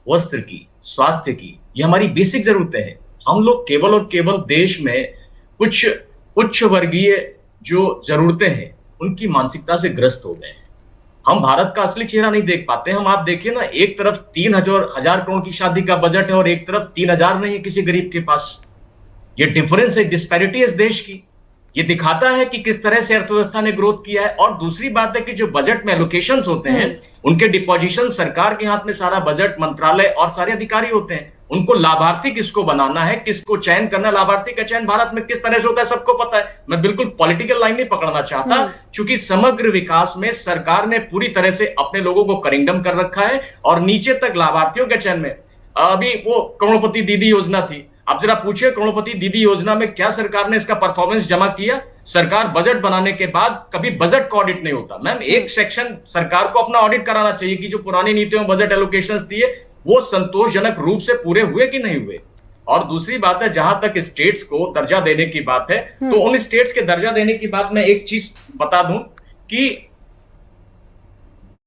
वस्त्र की, स्वास्थ्य की, ये हमारी बेसिक जरूरतें हैं। हम लोग केवल और केवल देश में कुछ उच्च वर्गीय जो जरूरतें हैं, उनकी मानसिकता से ग्रस्त हो गए हैं। हम भारत का असली चेहरा नहीं देख पाते। हम आप देखिए ना, एक तरफ 3,000 करोड़ की शादी का बजट है और एक तरफ 3,000 नहीं है किसी गरीब के पास। ये डिफरेंस है, डिस्पैरिटी है इस देश की। ये दिखाता है कि किस तरह से अर्थव्यवस्था ने ग्रोथ किया है। और दूसरी बात है कि जो बजट में एलोकेशंस होते हैं, उनके डिपोजिशन सरकार के हाथ में सारा बजट, मंत्रालय और सारे अधिकारी होते हैं। उनको लाभार्थी किसको बनाना है, किसको चयन करना है, लाभार्थी का चयन भारत में किस तरह से होता है सबको पता है। मैं बिल्कुल पॉलिटिकल लाइन नहीं पकड़ना चाहता, क्योंकि समग्र विकास में सरकार ने पूरी तरह से अपने लोगों को करिंगडम कर रखा है और नीचे तक लाभार्थियों के चयन में। अभी वो करोड़पति दीदी योजना थी, आप जरा पूछिए करोड़पति दीदी योजना में क्या सरकार ने इसका परफॉर्मेंस जमा किया? सरकार बजट बनाने के बाद कभी बजट का ऑडिट नहीं होता। मैम, एक सेक्शन सरकार को अपना ऑडिट कराना चाहिए कि जो पुरानी नीतियों में बजट एलोकेशंस दिए वो संतोषजनक रूप से पूरे हुए कि नहीं हुए। और दूसरी बात है, जहां तक स्टेट्स को दर्जा देने की बात है, तो उन स्टेट्स के दर्जा देने की बात मैं एक चीज बता दूं कि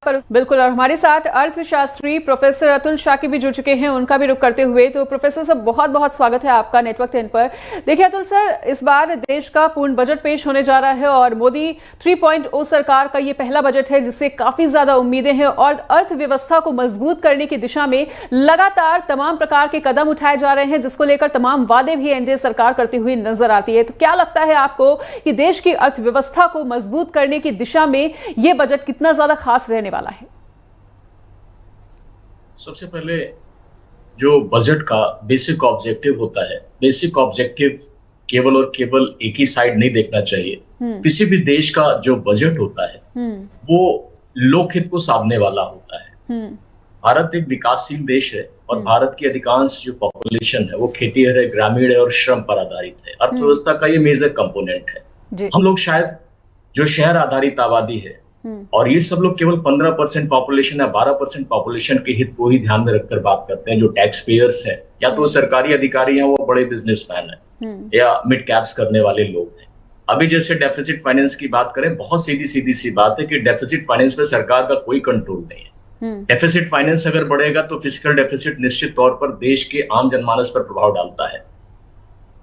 पर बिल्कुल। और हमारे साथ अर्थशास्त्री प्रोफेसर अतुल शाक्य भी जुड़ चुके हैं, उनका भी रुख करते हुए। तो प्रोफेसर साहब, बहुत बहुत स्वागत है आपका नेटवर्क 10 पर। देखिए अतुल सर, इस बार देश का पूर्ण बजट पेश होने जा रहा है और मोदी 3.0 सरकार का ये पहला बजट है जिससे काफी ज्यादा उम्मीदें हैं और अर्थव्यवस्था को मजबूत करने की दिशा में लगातार तमाम प्रकार के कदम उठाए जा रहे हैं, जिसको लेकर तमाम वादे भी एनडीए सरकार करती हुई नजर आती है। तो क्या लगता है आपको कि देश की अर्थव्यवस्था को मजबूत करने की दिशा में ये बजट कितना ज्यादा खास रहने वाला है? सबसे पहले जो बजट का बेसिक ऑब्जेक्टिव होता है, बेसिक ऑब्जेक्टिव केवल और केवल एक ही साइड नहीं देखना चाहिए। किसी भी देश का जो बजट होता है वो लोकहित को साधने वाला होता है। भारत एक विकासशील देश है और भारत की अधिकांश जो पॉपुलेशन है वो खेती है, ग्रामीण है और श्रम पर आधारित है। अर्थव्यवस्था का ये मेजर कंपोनेंट है। हम लोग शायद जो शहर आधारित आबादी है और ये सब लोग केवल 15% पॉपुलेशन या 12% पॉपुलेशन के हित को ही ध्यान में रखकर बात करते हैं। जो टैक्स पेयर्स हैं या तो सरकारी अधिकारी हैं, वो बड़े बिजनेसमैन हैं या मिड कैप्स करने वाले लोग हैं। अभी जैसे डेफिसिट फाइनेंस की बात करें, बहुत सीधी सी बात है कि डेफिसिट फाइनेंस पे सरकार का कोई कंट्रोल नहीं है। डेफिसिट फाइनेंस अगर बढ़ेगा तो फिजिकल डेफिसिट निश्चित तौर पर देश के आम जनमानस पर प्रभाव डालता है।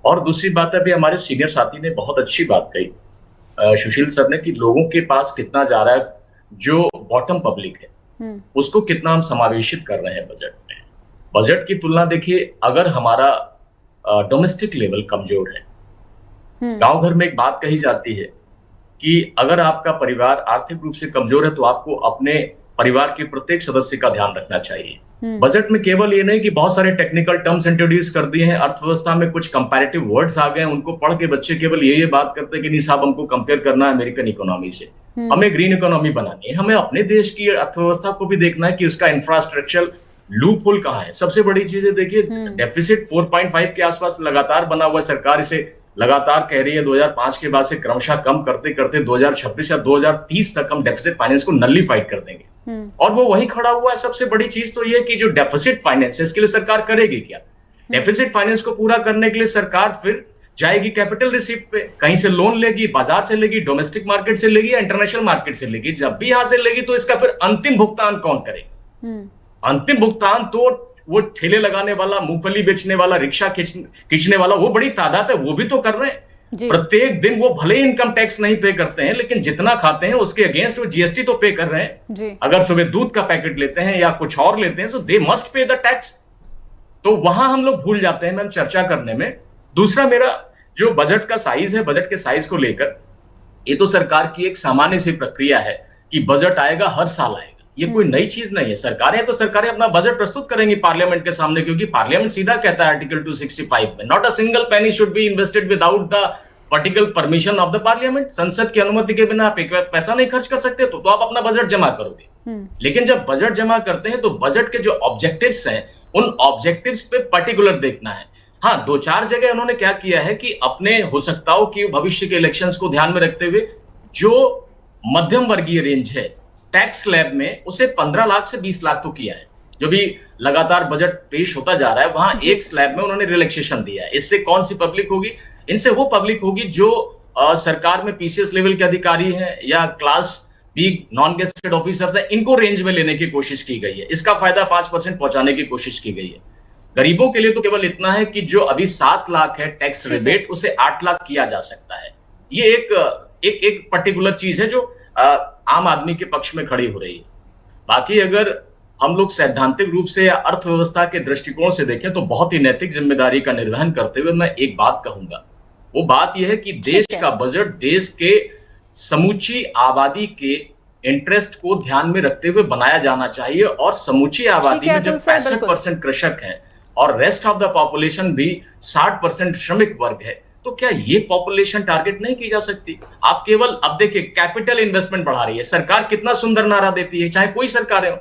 और दूसरी बात है, अभी हमारे सीनियर साथी ने बहुत अच्छी बात कही, सुशील सर ने, कि लोगों के पास कितना जा रहा है, जो बॉटम पब्लिक है उसको कितना हम समावेशित कर रहे हैं बजट में। बजट की तुलना देखिए, अगर हमारा डोमेस्टिक लेवल कमजोर है, गांव घर में एक बात कही जाती है कि अगर आपका परिवार आर्थिक रूप से कमजोर है तो आपको अपने परिवार के प्रत्येक सदस्य का ध्यान रखना चाहिए। बजट में केवल ये नहीं कि बहुत सारे टेक्निकल टर्म्स इंट्रोड्यूस कर दिए हैं, अर्थव्यवस्था में कुछ कंपैरेटिव वर्ड्स आ गए हैं, उनको पढ़ के बच्चे केवल ये बात करते हैं कि नहीं साहब हमको कंपेयर करना है अमेरिकन इकोनॉमी से, हमें ग्रीन इकोनॉमी बनानी है। हमें अपने देश की अर्थव्यवस्था को भी देखना है कि उसका इंफ्रास्ट्रक्चर लूप होल कहाँ है। सबसे बड़ी चीज है, देखिए डेफिसिट 4.5 के आसपास लगातार बना हुआ है। सरकार इसे लगातार कह रही है 2005 के बाद से क्रमशः कम करते करते 2026 या 2030 तक हम डेफिसिट फाइनेंस को नलिफाइड कर देंगे, और वो वहीं खड़ा हुआ है। सबसे बड़ी चीज तो ये कि जो डेफिसिट फाइनेंस है इसके लिए सरकार करेगी क्या? डेफिसिट फाइनेंस को पूरा करने के लिए सरकार फिर जाएगी कैपिटल रिसीप्ट पे, कहीं से लोन लेगी, बाजार से लेगी, डोमेस्टिक मार्केट से लेगी या इंटरनेशनल मार्केट से लेगी। जब भी यहां से लेगी तो इसका फिर अंतिम भुगतान कौन करेगा? अंतिम भुगतान तो वो ठेले लगाने वाला, मूंगफली बेचने वाला, रिक्शा खींचने वाला, वो बड़ी तादाद है, वो भी तो कर रहे हैं। प्रत्येक दिन वो भले इनकम टैक्स नहीं पे करते हैं, लेकिन जितना खाते हैं उसके अगेंस्ट वो जीएसटी तो पे कर रहे हैं। अगर सुबह दूध का पैकेट लेते हैं या कुछ और लेते हैं तो they must pay the tax. तो वहां हम लोग भूल जाते हैं मैम चर्चा करने में। दूसरा, मेरा जो बजट का साइज है, बजट के साइज को लेकर ये तो सरकार की एक सामान्य सी प्रक्रिया है कि बजट आएगा, हर साल आएगा, ये कोई नई चीज नहीं है। सरकारें तो सरकारें अपना बजट प्रस्तुत करेंगी पार्लियामेंट के सामने, क्योंकि पार्लियामेंट सीधा कहता है आर्टिकल 265 में, not a single penny should be invested without the particular permission of the parliament. संसद की अनुमति के बिना आप एक पैसा नहीं खर्च कर सकते, तो आप अपना बजट जमा करोगे। लेकिन जब बजट जमा करते हैं तो बजट के जो ऑब्जेक्टिव्स हैं उन ऑब्जेक्टिव्स पे पर्टिकुलर देखना है। हाँ, 2-4 जगह उन्होंने क्या किया है कि अपने हो सकता हो कि भविष्य के इलेक्शंस को ध्यान में रखते हुए जो मध्यम वर्गीय रेंज है टैक्स स्लैब में, उसे 15 लाख से 20 लाख तो किया है। जो भी लगातार बजट पेश होता जा रहा है वहां एक स्लैब में उन्होंने रिलैक्सेशन दिया है। इससे कौन सी पब्लिक होगी? इनसे वो पब्लिक होगी जो सरकार में पीसीएस लेवल के अधिकारी हैं या class big non gazetted officers है, इनको रेंज में लेने की कोशिश की गई है। इसका फायदा 5% पहुंचाने की कोशिश की गई है। गरीबों के लिए तो केवल इतना है कि जो अभी 7 लाख है टैक्स रिबेट, उसे 8 लाख किया जा सकता है। ये एक पर्टिकुलर चीज है जो आम आदमी के पक्ष में खड़ी हो रही है। बाकी अगर हम लोग सैद्धांतिक रूप से या अर्थव्यवस्था के दृष्टिकोण से देखें तो बहुत ही नैतिक जिम्मेदारी का निर्वहन करते हुए मैं एक बात कहूंगा। वो बात यह है कि देश का बजट देश के समूची आबादी के इंटरेस्ट को ध्यान में रखते हुए बनाया जाना चाहिए। और समूची आबादी में जब 65% कृषक हैं और रेस्ट ऑफ द पॉपुलेशन भी 60% श्रमिक वर्ग है, तो क्या ये पॉपुलेशन टारगेट नहीं की जा सकती? आप केवल अब देखिए कैपिटल इन्वेस्टमेंट बढ़ा रही है सरकार, कितना सुंदर नारा देती है, चाहे कोई सरकार हो।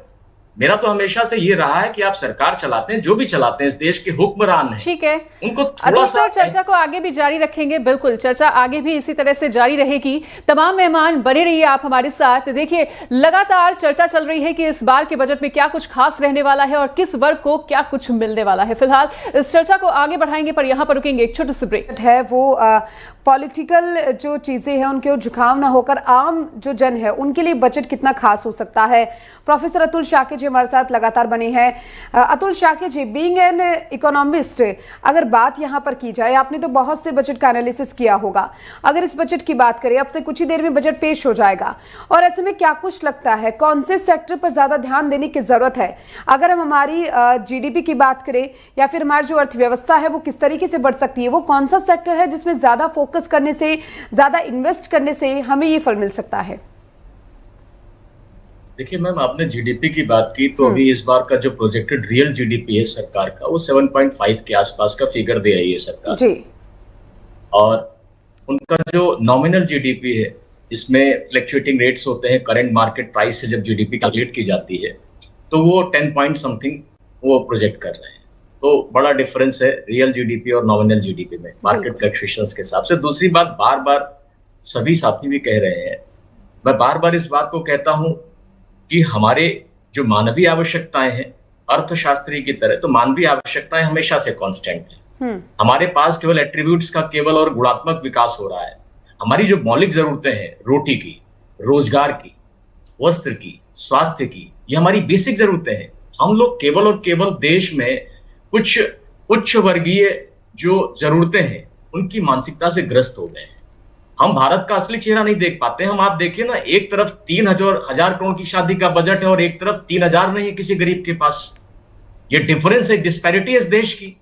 मेरा तो हमेशा से ये रहा है कि आप सरकार चलाते हैं, जो भी चलाते हैं, इस देश के हुक्मरान हैं, ठीक है, उनको थोड़ा सा चर्चा को आगे भी जारी रखेंगे। बिल्कुल, चर्चा आगे भी इसी तरह से जारी रहेगी। तमाम मेहमान बने रहिए आप हमारे साथ। देखिए, लगातार चर्चा चल रही है कि इस बार के बजट में क्या कुछ खास रहने वाला है और किस वर्ग को क्या कुछ मिलने वाला है। फिलहाल इस चर्चा को आगे बढ़ाएंगे, पर यहाँ पर रुकेंगे, एक छोटे से ब्रेक है। वो पॉलिटिकल जो चीज़ें हैं उनके झुकाव ना होकर आम जो जन है उनके लिए बजट कितना खास हो सकता है। प्रोफेसर अतुल शाक्य जी हमारे साथ लगातार बने हैं। अतुल शाक्य जी, बीइंग एन इकोनॉमिस्ट, अगर बात यहाँ पर की जाए, आपने तो बहुत से बजट का एनालिसिस किया होगा। अगर इस बजट की बात करें, अब से कुछ ही देर में बजट पेश हो जाएगा, और ऐसे में क्या कुछ लगता है कौन से सेक्टर पर ज़्यादा ध्यान देने की ज़रूरत है? अगर हम हमारी GDP की बात करें या फिर हमारी जो अर्थव्यवस्था है वो किस तरीके से बढ़ सकती है, वो कौन सा सेक्टर है जिसमें ज़्यादा फोकस करने से, ज्यादा इन्वेस्ट करने से हमें ये फल मिल सकता है? देखिए मैम, आपने जीडीपी की बात की, तो अभी इस बार का जो प्रोजेक्टेड रियल जीडीपी है सरकार का, वो 7.5 के आसपास का फिगर दे रही है सरकार जी। और उनका जो नॉमिनल जीडीपी है, इसमें फ्लक्चुएटिंग रेट्स होते हैं, करंट मार्केट प्राइस से जब जीडीपी कैलकुलेट की जाती है तो वो 10 पॉइंट समथिंग वो प्रोजेक्ट कर रहे हैं। तो बड़ा डिफरेंस है रियल जीडीपी और नॉमिनल जीडीपी में मार्केट फ्लक्चुएशंस के हिसाब से। दूसरी बात, बार बार सभी साथी भी कह रहे हैं, मैं बार बार इस बात को कहता हूं कि हमारे जो मानवीय आवश्यकताएं हैं, अर्थशास्त्री की तरह तो मानवीय आवश्यकताएं हमेशा से कांस्टेंट है। हमारे पास केवल एट्रीब्यूट्स का केवल और गुणात्मक विकास हो रहा है। हमारी जो मौलिक जरूरतें हैं, रोटी की, रोजगार की, वस्त्र की, स्वास्थ्य की, ये हमारी बेसिक जरूरतें हैं। हम लोग केवल और केवल देश में कुछ उच्च वर्गीय जो जरूरतें हैं उनकी मानसिकता से ग्रस्त हो गए हैं। हम भारत का असली चेहरा नहीं देख पाते। हम, आप देखिए ना, एक तरफ 3,000 करोड़ की शादी का बजट है और एक तरफ 3,000 नहीं है किसी गरीब के पास। ये डिफरेंस है, डिस्पैरिटी है इस देश की।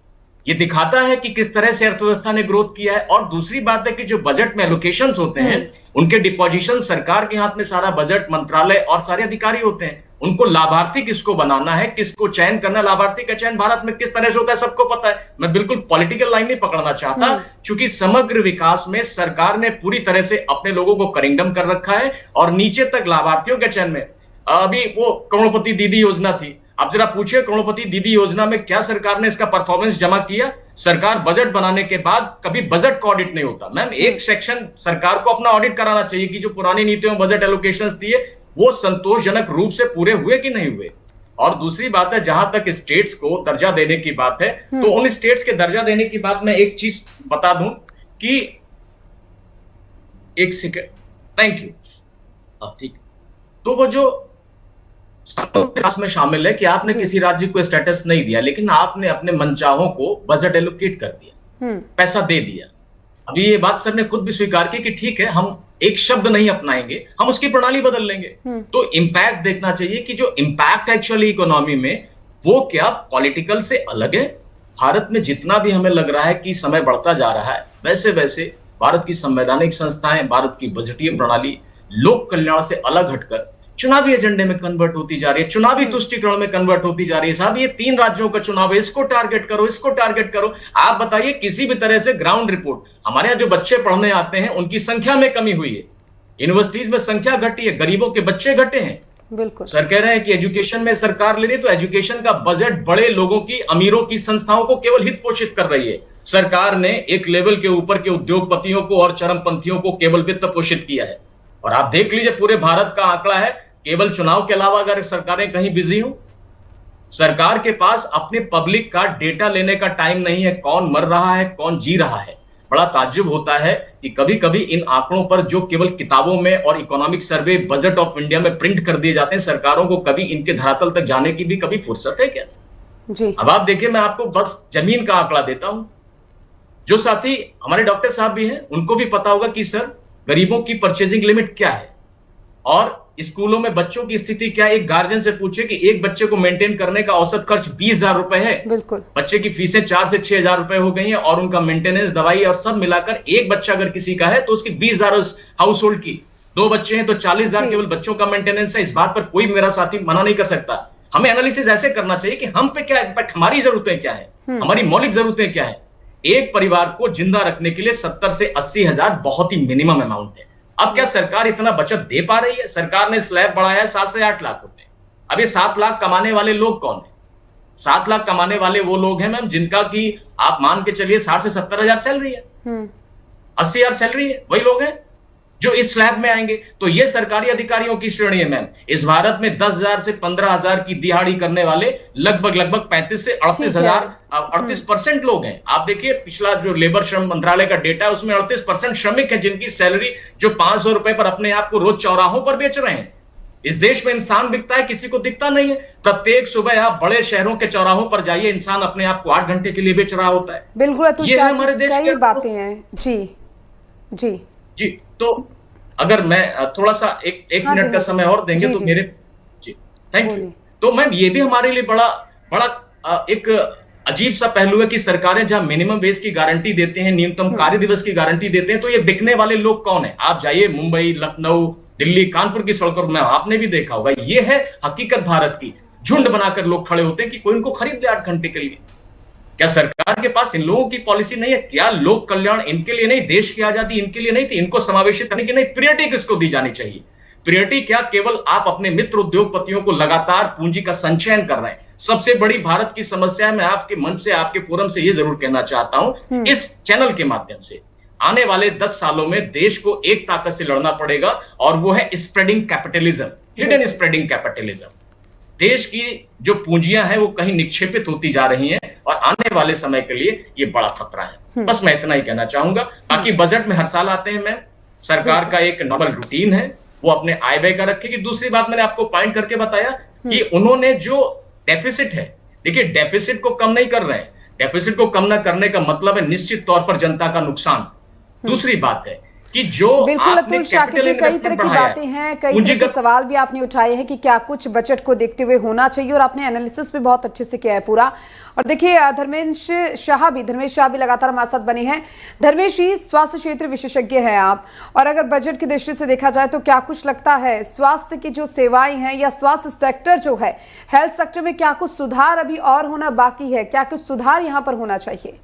ये दिखाता है कि किस तरह से अर्थव्यवस्था ने ग्रोथ किया है। और दूसरी बात है कि जो बजट में एलोकेशंस होते हैं, उनके डिपोजिशन सरकार के हाथ में सारा बजट, मंत्रालय और सारे अधिकारी होते हैं। उनको लाभार्थी किसको बनाना है, किसको चयन करना, लाभार्थी का चयन भारत में किस तरह से होता है सबको पता है। मैं बिल्कुल पॉलिटिकल लाइन नहीं पकड़ना चाहता, क्योंकि समग्र विकास में सरकार ने पूरी तरह से अपने लोगों को करिंगडम कर रखा है और नीचे तक लाभार्थियों के चयन में। अभी वो करोड़पति दीदी योजना थी, अब जरा पूछिए करोड़पति दीदी योजना में क्या सरकार ने इसका परफॉर्मेंस जमा किया? सरकार बजट बनाने के बाद कभी बजट का ऑडिट नहीं होता। मैम, एक सेक्शन सरकार को अपना ऑडिट कराना चाहिए कि जो पुरानी नीतियों में बजट एलोकेशंस दिए वो संतोषजनक रूप से पूरे हुए कि नहीं हुए। और दूसरी बात है, जहां तक स्टेट्स को दर्जा देने की बात है, तो उन स्टेट्स के दर्जा देने की बात मैं एक चीज बता दूं कि एक सेकेंड, थैंक यू, ठीक। तो वो जो विकास में शामिल है कि आपने किसी राज्य को स्टेटस नहीं दिया, लेकिन आपने अपने मनचाहों को बजट एलोकेट कर दिया, पैसा दे दिया। अभी ये बात सर ने खुद भी स्वीकार की कि ठीक है, हम एक शब्द नहीं अपनाएंगे, हम उसकी प्रणाली बदल लेंगे। तो इम्पैक्ट देखना चाहिए कि जो इम्पैक्ट एक्चुअली इकोनॉमी में, वो क्या पॉलिटिकल से अलग है। भारत में जितना भी हमें लग रहा है कि समय बढ़ता जा रहा है, वैसे वैसे भारत की संवैधानिक संस्थाएं, भारत की बजटीय प्रणाली लोक कल्याण से अलग हटकर चुनावी एजेंडे में कन्वर्ट होती जा रही है, चुनावी तुष्टीकरण में कन्वर्ट होती जा रही है। साहब, ये 3 राज्यों का चुनाव है, इसको टारगेट करो, इसको टारगेट करो। आप बताइए, किसी भी तरह से ग्राउंड रिपोर्ट, हमारे यहाँ जो बच्चे पढ़ने आते हैं उनकी संख्या में कमी हुई है, यूनिवर्सिटीज में संख्या घटी है, गरीबों के बच्चे घटे हैं। बिल्कुल सर कह रहे हैं कि एजुकेशन में सरकार ले रही, तो एजुकेशन का बजट बड़े लोगों की, अमीरों की संस्थाओं को केवल हित पोषित कर रही है। सरकार ने एक लेवल के ऊपर के उद्योगपतियों को और चरमपंथियों को केवल वित्त पोषित किया है। और आप देख लीजिए, पूरे भारत का आंकड़ा है, केवल चुनाव के अलावा अगर सरकारें कहीं बिजी हो, सरकार के पास अपने पब्लिक का डेटा लेने का टाइम नहीं है, कौन मर रहा है, कौन जी रहा है। बड़ा ताज्जुब होता है कि कभी कभी इन आंकड़ों पर जो केवल किताबों में और economic survey budget of India में प्रिंट कर दिए जाते हैं, सरकारों को कभी इनके धरातल तक जाने की भी कभी फुर्सत है क्या? जी। अब आप देखिए, मैं आपको बस जमीन का आंकड़ा देता हूं। जो साथी हमारे डॉक्टर साहब भी हैं, उनको भी पता होगा कि सर गरीबों की परचेजिंग लिमिट क्या है और स्कूलों में बच्चों की स्थिति क्या है। एक गार्जियन से पूछे कि एक बच्चे को मेंटेन करने का औसत खर्च 20,000 रुपए है। बिल्कुल। बच्चे की फीसें 4 से 6,000 रुपए हो गई हैं और उनका मेंटेनेंस, दवाई और सब मिलाकर एक बच्चा अगर किसी का है तो उसकी 20,000 हाउस होल्ड की। 2 बच्चे हैं तो 40,000 केवल बच्चों का मेंटेनेंस है। इस बात पर कोई मेरा साथी मना नहीं कर सकता। हमें एनालिसिस ऐसे करना चाहिए कि हम पे क्या इम्पैक्ट, हमारी जरूरतें क्या है, हमारी मौलिक जरूरतें क्या है। एक परिवार को जिंदा रखने के लिए 70 से 80,000 बहुत ही मिनिमम अमाउंट है। अब क्या सरकार इतना बचत दे पा रही है? सरकार ने स्लैब बढ़ाया है 7 से 8 लाख रुपए। अब ये 7 लाख कमाने वाले लोग कौन है? 7 लाख कमाने वाले वो लोग हैं मैम जिनका की आप मान के चलिए 60 से 70,000 सैलरी है, 80,000 सैलरी है, वही लोग हैं जो इस स्लैब में आएंगे। तो ये सरकारी अधिकारियों की श्रेणी है मैम। इस भारत में 10,000 से 15,000 की दिहाड़ी करने वाले लगभग 35 से 38% लोग हैं। आप देखिए पिछला जो लेबर श्रम मंत्रालय का डेटा है उसमें 38% श्रमिक है जिनकी सैलरी जो 500 रुपए पर अपने आप को रोज चौराहों पर बेच रहे हैं। इस देश में इंसान बिकता है, किसी को दिखता नहीं है। प्रत्येक सुबह आप बड़े शहरों के चौराहों पर जाइए, इंसान अपने आप को 8 घंटे के लिए बेच रहा होता है। बिल्कुल अतुल, ये हमारे देश कई की बातें हैं। जी जी जी। तो अगर मैं थोड़ा सा एक मिनट का समय और देंगे तो मेरे जी थैंक यू। तो मैम ये भी हमारे लिए बड़ा एक अजीब सा पहलू है कि सरकारें जहां मिनिमम वेज की गारंटी देते हैं, न्यूनतम कार्य दिवस की गारंटी देते हैं, तो ये बिकने वाले लोग कौन है? आप जाइए मुंबई, लखनऊ, दिल्ली, कानपुर की सड़कों में, आपने भी देखा होगा। ये है हकीकत भारत की। झुंड बनाकर लोग खड़े होते हैं कि कोई इनको खरीद दे 8 घंटे के लिए। क्या सरकार के पास इन लोगों की पॉलिसी नहीं है? क्या लोक कल्याण इनके लिए नहीं, देश की आजादी इनके लिए नहीं थी? इनको समावेशित करने की नहीं, प्रियोरिटी किसको दी जानी चाहिए? प्रियोरिटी क्या केवल आप अपने मित्र उद्योगपतियों को लगातार पूंजी का संचयन कर रहे हैं? सबसे बड़ी भारत की समस्या है, मैं आपके मंच से, आपके फोरम से ये जरूर कहना चाहता हूं, इस चैनल के माध्यम से आने वाले 10 सालों में देश को एक ताकत से लड़ना पड़ेगा और वो है spreading capitalism, hidden spreading capitalism. देश की जो पूंजियां हैं वो कहीं निक्षेपित होती जा रही हैं और आने वाले समय के लिए ये बड़ा खतरा है। बस मैं इतना ही कहना चाहूंगा। बाकी बजट में हर साल आते हैं मैम, सरकार का एक नॉर्मल रूटीन है, वो अपने आय व्यय का रखेगी। दूसरी बात मैंने आपको पॉइंट करके बताया कि उन्होंने जो डेफिसिट है, देखिए डेफिसिट को कम नहीं कर रहे हैं। डेफिसिट को कम न करने का मतलब है निश्चित तौर पर जनता का नुकसान। दूसरी बात है कि जो बिल्कुल अतुल शाकिब जी, कई तरह की बातें हैं, कई तरह के सवाल भी आपने उठाए हैं कि क्या कुछ बजट को देखते हुए होना चाहिए, और आपने एनालिसिस भी बहुत अच्छे से किया है पूरा। और देखिए धर्मेश शाह भी लगातार हमारे साथ बने हैं। धर्मेश जी, स्वास्थ्य क्षेत्र विशेषज्ञ हैं आप, और अगर बजट की दृष्टि से देखा जाए तो क्या कुछ लगता है स्वास्थ्य की जो सेवाएं हैं या स्वास्थ्य सेक्टर जो है, हेल्थ सेक्टर में क्या कुछ सुधार अभी और होना बाकी है? क्या कुछ सुधार यहाँ पर होना चाहिए?